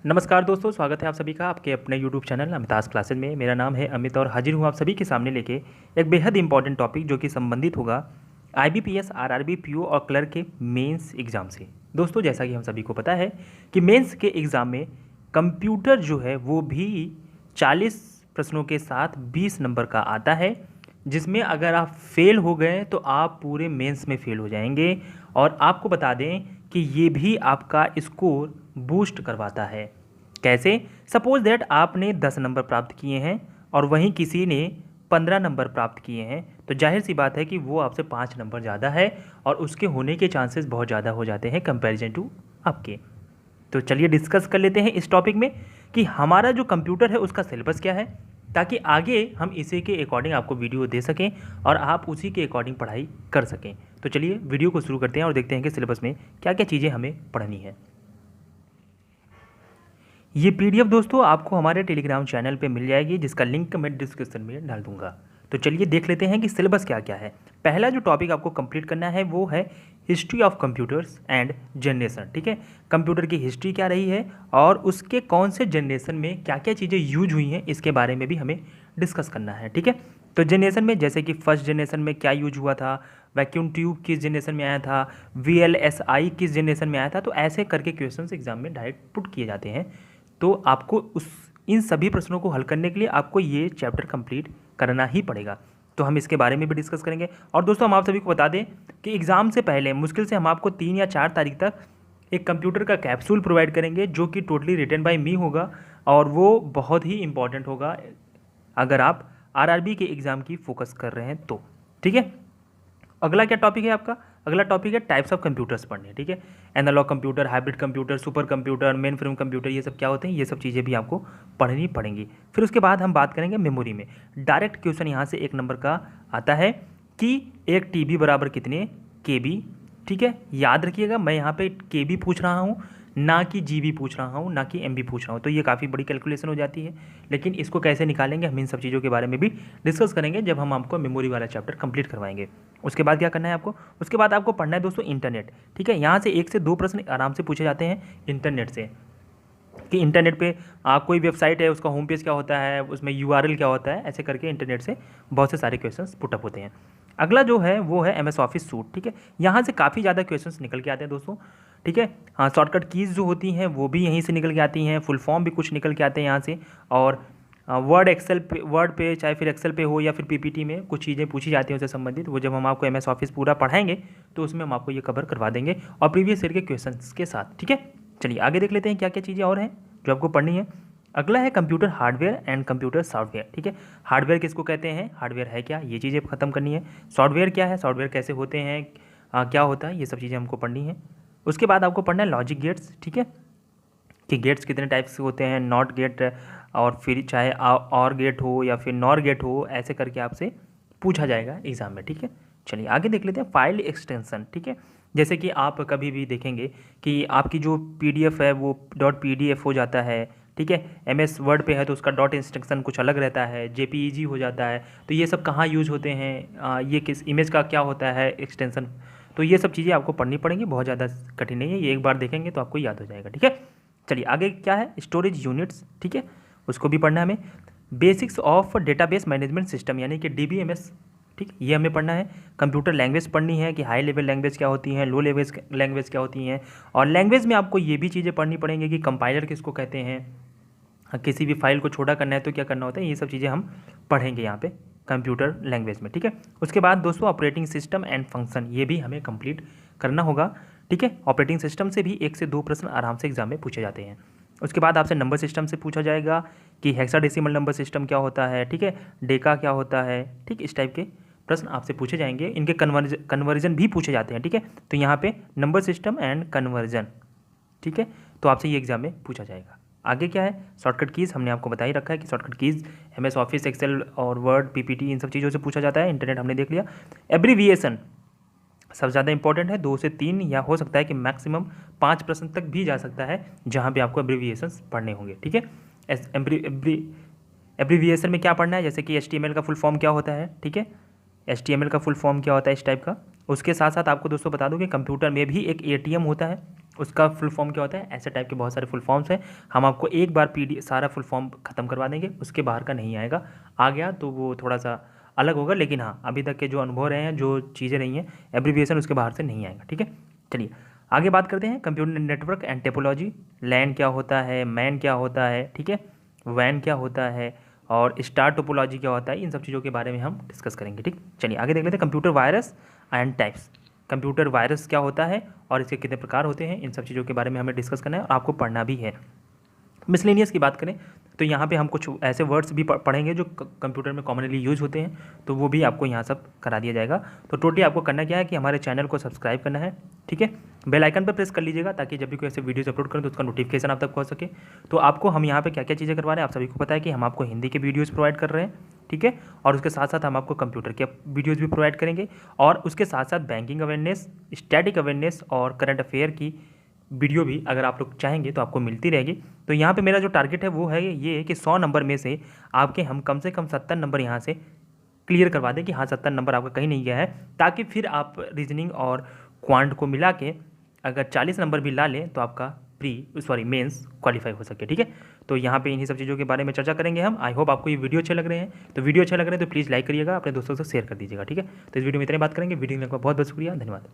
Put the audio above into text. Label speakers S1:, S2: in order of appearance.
S1: नमस्कार दोस्तों, स्वागत है आप सभी का आपके अपने YouTube चैनल अमिताज क्लासेज में। मेरा नाम है अमित और हाजिर हूँ आप सभी के सामने लेके एक बेहद इंपॉर्टेंट टॉपिक जो कि संबंधित होगा IBPS RRB PO और क्लर्क के मेंस एग्ज़ाम से। दोस्तों, जैसा कि हम सभी को पता है कि मेंस के एग्ज़ाम में कंप्यूटर जो है वो भी 40 प्रश्नों के साथ 20 नंबर का आता है, जिसमें अगर आप फेल हो गए तो आप पूरे मेंस में फेल हो जाएंगे। और आपको बता दें कि ये भी आपका स्कोर बूस्ट करवाता है। कैसे? सपोज दैट आपने 10 नंबर प्राप्त किए हैं और वहीं किसी ने 15 नंबर प्राप्त किए हैं, तो जाहिर सी बात है कि वो आपसे 5 नंबर ज़्यादा है और उसके होने के चांसेस बहुत ज़्यादा हो जाते हैं कंपैरिजन टू आपके। तो चलिए डिस्कस कर लेते हैं इस टॉपिक में कि हमारा जो कंप्यूटर है उसका सिलेबस क्या है, ताकि आगे हम इसी के अकॉर्डिंग आपको वीडियो दे सकें और आप उसी के अकॉर्डिंग पढ़ाई कर सकें। तो चलिए वीडियो को शुरू करते हैं और देखते हैं कि सिलेबस में क्या क्या चीज़ें हमें पढ़नी है। ये PDF दोस्तों आपको हमारे टेलीग्राम चैनल पे मिल जाएगी, जिसका लिंक मैं डिस्क्रिप्शन में डाल दूंगा। तो चलिए देख लेते हैं कि सिलेबस क्या क्या है। पहला जो टॉपिक आपको कंप्लीट करना है वो है history of computers and generation. ठीक है, कंप्यूटर की हिस्ट्री क्या रही है और उसके कौन से जनरेशन में क्या क्या चीज़ें यूज हुई हैं, इसके बारे में भी हमें डिस्कस करना है। ठीक है, तो जनरेशन में जैसे कि फर्स्ट जनरेशन में क्या यूज हुआ था, वैक्यूम ट्यूब किस जनरेशन में आया था, VLSI किस जनरेशन में आया था, तो ऐसे करके क्वेश्चंस एग्जाम में डायरेक्ट पुट किए जाते हैं। तो आपको इन सभी प्रश्नों को हल करने के लिए आपको ये चैप्टर कंप्लीट करना ही पड़ेगा। तो हम इसके बारे में भी डिस्कस करेंगे। और दोस्तों, हम आप सभी को बता दें कि एग्ज़ाम से पहले मुश्किल से हम आपको 3 या 4 तारीख तक एक कंप्यूटर का कैप्सूल प्रोवाइड करेंगे, जो कि टोटली रिटन बाय मी होगा और वो बहुत ही इंपॉर्टेंट होगा अगर आप RRB के एग्ज़ाम की फोकस कर रहे हैं तो। ठीक है, अगला क्या टॉपिक है आपका? अगला टॉपिक है टाइप्स ऑफ कंप्यूटर्स पढ़ने। ठीक है, analog computer, hybrid computer, super computer, mainframe computer, ये सब क्या होते हैं, ये सब चीज़ें भी आपको पढ़नी पड़ेंगी। फिर उसके बाद हम बात करेंगे मेमोरी में। डायरेक्ट क्वेश्चन यहाँ से 1 नंबर का आता है कि एक TB बराबर कितने KB। ठीक है, याद रखिएगा मैं यहाँ पे KB पूछ रहा हूँ, ना कि GB पूछ रहा हूँ, ना कि MB पूछ रहा हूँ। तो ये काफ़ी बड़ी कैलकुलेशन हो जाती है, लेकिन इसको कैसे निकालेंगे हम इन सब चीज़ों के बारे में भी डिस्कस करेंगे जब हम आपको मेमोरी वाला चैप्टर कंप्लीट करवाएंगे। उसके बाद क्या करना है आपको? उसके बाद आपको पढ़ना है दोस्तों इंटरनेट। ठीक है, यहाँ से 1 से 2 प्रश्न आराम से पूछे जाते हैं इंटरनेट से, कि इंटरनेट पे कोई वेबसाइट है, उसका होम पेज क्या होता है, उसमें URL क्या होता है, ऐसे करके इंटरनेट से बहुत से सारे क्वेश्चंस पुटअप होते हैं। अगला जो है वो है MS ऑफिस सूट। ठीक है, यहाँ से काफ़ी ज़्यादा क्वेश्चंस निकल के आते हैं दोस्तों। ठीक है, हाँ, शॉर्टकट कीज़ जो होती हैं वो भी यहीं से निकल के आती हैं, फुल फॉर्म भी कुछ निकल के आते हैं यहाँ से। और वर्ड पे चाहे फिर एक्सेल पे हो या फिर PPT में कुछ चीज़ें पूछी जाती हैं उससे संबंधित, वो जब हम आपको MS ऑफिस पूरा पढ़ाएंगे तो उसमें हम आपको ये कवर करवा देंगे और प्रीवियस ईयर के क्वेश्चंस के साथ। ठीक है, चलिए आगे देख लेते हैं क्या क्या चीज़ें और हैं जो आपको पढ़नी है। अगला है computer hardware and computer software. ठीक है, हार्डवेयर किसको कहते हैं, हार्डवेयर है क्या, ये चीज़ें खत्म करनी है। सॉफ्टवेयर क्या है, सॉफ्टवेयर कैसे होते हैं, क्या होता है, ये सब चीज़ें हमको पढ़नी है। उसके बाद आपको पढ़ना है लॉजिक गेट्स। ठीक है, कि गेट्स कितने टाइप्स के होते हैं, नॉट गेट और फिर चाहे और गेट हो या फिर नॉर गेट हो, ऐसे करके आपसे पूछा जाएगा एग्जाम में। ठीक है, चलिए आगे देख लेते हैं फाइल एक्सटेंशन। ठीक है, जैसे कि आप कभी भी देखेंगे कि आपकी जो PDF है वो .pdf हो जाता है। ठीक है, MS वर्ड पे है तो उसका डॉट एक्सटेंशन कुछ अलग रहता है, JPEG हो जाता है। तो ये सब कहाँ यूज होते हैं, ये किस इमेज का क्या होता है एक्सटेंशन, तो ये सब चीज़ें आपको पढ़नी पड़ेंगी, बहुत ज़्यादा कठिन नहीं है, ये एक बार देखेंगे तो आपको याद हो जाएगा। ठीक है, चलिए आगे क्या है, स्टोरेज यूनिट्स। ठीक है, उसको भी पढ़ना है हमें। Basics of database management system यानी कि DBMS। ठीक, ये हमें पढ़ना है। कंप्यूटर लैंग्वेज पढ़नी है कि हाई लेवल लैंग्वेज क्या होती हैं, लो लेवल लैंग्वेज क्या होती हैं। और लैंग्वेज में आपको ये भी चीज़ें पढ़नी पड़ेंगी कि कंपाइलर किसको कहते हैं, किसी भी फाइल को छोटा करना है तो क्या करना होता है, ये सब चीज़ें हम पढ़ेंगे यहाँ पे कंप्यूटर लैंग्वेज में। ठीक है, उसके बाद दोस्तों ऑपरेटिंग सिस्टम एंड फंक्शन, ये भी हमें कंप्लीट करना होगा। ठीक है, ऑपरेटिंग सिस्टम से भी 1 से 2 प्रश्न आराम से एग्जाम में पूछे जाते हैं। उसके बाद आपसे नंबर सिस्टम से पूछा जाएगा कि हेक्साडेसिमल नंबर सिस्टम क्या होता है। ठीक है, डेका क्या होता है। ठीक, इस टाइप के प्रश्न आपसे पूछे जाएंगे, इनके कन्वर्जन भी पूछे जाते हैं। ठीक है, तो यहाँ पे नंबर सिस्टम एंड कन्वर्जन। ठीक है, तो आपसे ये एग्जाम में पूछा जाएगा। आगे क्या है, शॉर्टकट कीज़ हमने आपको बता ही रखा है कि shortcut keys MS office, excel और वर्ड, PPT, इन सब चीज़ों से पूछा जाता है। इंटरनेट हमने देख लिया। एब्रीविएशन सबसे ज़्यादा इंपॉर्टेंट है, 2 से 3 या हो सकता है कि मैक्सिमम 5 प्रश्न तक भी जा सकता है जहाँ पे आपको एब्रीविएशंस पढ़ने होंगे। ठीक है, एब्रीविएशन में क्या पढ़ना है, जैसे कि HTML का फुल फॉर्म क्या होता है। ठीक है, HTML का फुल फॉर्म क्या होता है, इस टाइप का। उसके साथ साथ आपको दोस्तों बता दूं कि कंप्यूटर में भी एक ATM होता है, उसका फुल फॉर्म क्या होता है, ऐसे टाइप के बहुत सारे फुल फॉर्म्स हैं। हम आपको एक बार पीडी सारा फुल फॉर्म ख़त्म करवा देंगे, उसके बाहर का नहीं आएगा। आ गया तो वो थोड़ा सा अलग होगा, लेकिन हाँ अभी तक के जो अनुभव रहे हैं, जो चीज़ें रही हैं, एब्रीविएशन उसके बाहर से नहीं आएगा। ठीक है, चलिए आगे बात करते हैं। कंप्यूटर नेटवर्क एंड टेपोलॉजी, लैन क्या होता है, मैन क्या होता है, ठीक है, वैन क्या होता है, और स्टार टोपोलॉजी क्या होता है, इन सब चीज़ों के बारे में हम डिस्कस करेंगे। ठीक, चलिए आगे देख लेते हैं। Computer virus and types, computer virus क्या होता है और इसके कितने प्रकार होते हैं, इन सब चीज़ों के बारे में हमें डिस्कस करना है और आपको पढ़ना भी है। मिसलेनियस की बात करें तो यहाँ पे हम कुछ ऐसे वर्ड्स भी पढ़ेंगे जो कंप्यूटर में कॉमनली यूज होते हैं, तो वो भी आपको यहाँ सब करा दिया जाएगा। तो टोटली आपको करना क्या है कि हमारे चैनल को सब्सक्राइब करना है, ठीक है, बेल आइकन पर प्रेस कर लीजिएगा ताकि जब भी कोई ऐसे वीडियोस अपलोड करें तो उसका नोटिफिकेशन आप तक पहुँच सके। तो आपको हम यहाँ पे क्या क्या चीज़ें करवा रहे हैं, आप सभी को पता है कि हम आपको हिंदी के वीडियोज़ प्रोवाइड कर रहे हैं, ठीक है, और उसके साथ साथ हम आपको कंप्यूटर के वीडियोज़ भी प्रोवाइड करेंगे, और उसके साथ साथ बैंकिंग अवेयरनेस, स्टैटिक अवेयरनेस और करंट अफेयर की वीडियो भी अगर आप लोग चाहेंगे तो आपको मिलती रहेगी। तो यहाँ पे मेरा जो टारगेट है वो है ये कि 100 नंबर में से आपके हम कम से कम 70 नंबर यहाँ से क्लियर करवा दें कि हाँ 70 नंबर आपका कहीं नहीं गया है, ताकि फिर आप रीजनिंग और क्वांट को मिला के अगर 40 नंबर भी ला लें तो आपका मेंस क्वालिफाई हो सके। ठीक है, तो यहाँ पे इन्हीं सब चीज़ों के बारे में चर्चा करेंगे हम। आई होप आपको ये वीडियो अच्छे लग रहे हैं, तो वीडियो अच्छा लग रहे हैं तो प्लीज़ लाइक करिएगा, अपने दोस्तों से शेयर कर दीजिएगा। ठीक है, तो इस वीडियो में इतनी बात करेंगे। वीडियो में आपका बहुत बहुत शुक्रिया, धन्यवाद।